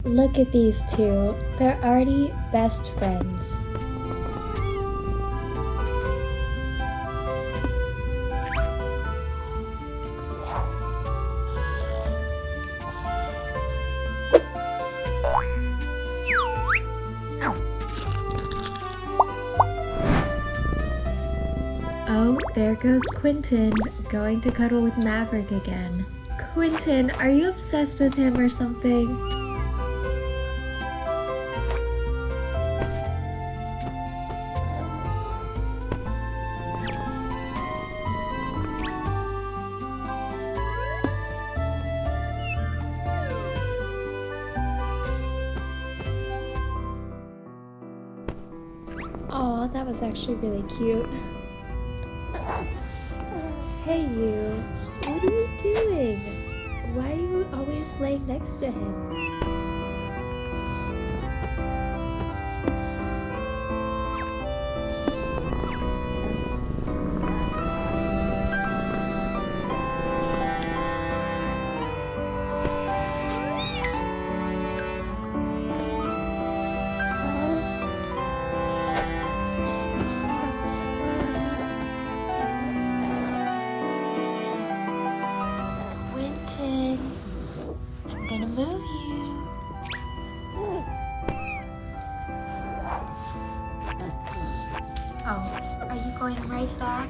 Look at these two. They're already best friends. Oh, there goes Quinton, going to cuddle with Maverick again. Quinton, are you obsessed with him or something? Aw, that was actually really cute. Hey you, what are you doing? Why are you always laying next to him? Quinton, I'm gonna move you. Oh, are you going right back?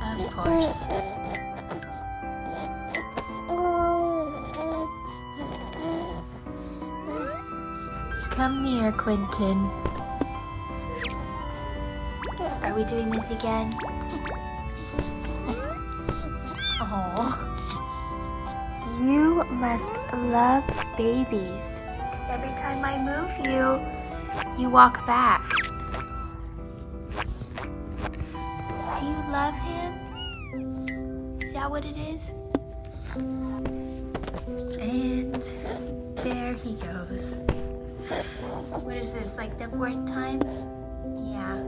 Of course. Come here, Quinton. Are we doing this again? Oh. You must love babies. Because every time I move you, you walk back. Do you love him? Is that what it is? And there he goes. What is this, like the fourth time? Yeah.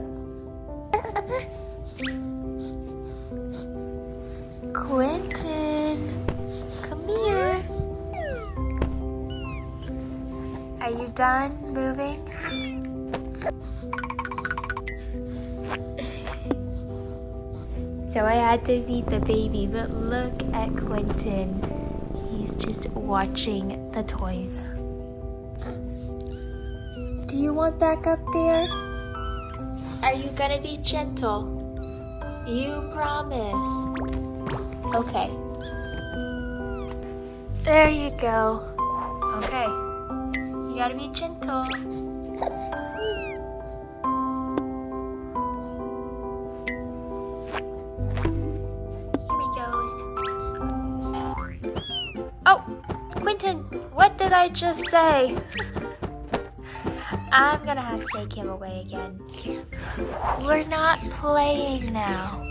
Quinton, come here. Are you done moving? So I had to feed the baby, but look at Quinton. He's just watching the toys. Do you want back up there? Are you gonna be gentle? You promise. Okay. There you go. Okay. You gotta be gentle. Here he goes. Oh, Quinton, what did I just say? I'm gonna have to take him away again. We're not playing now.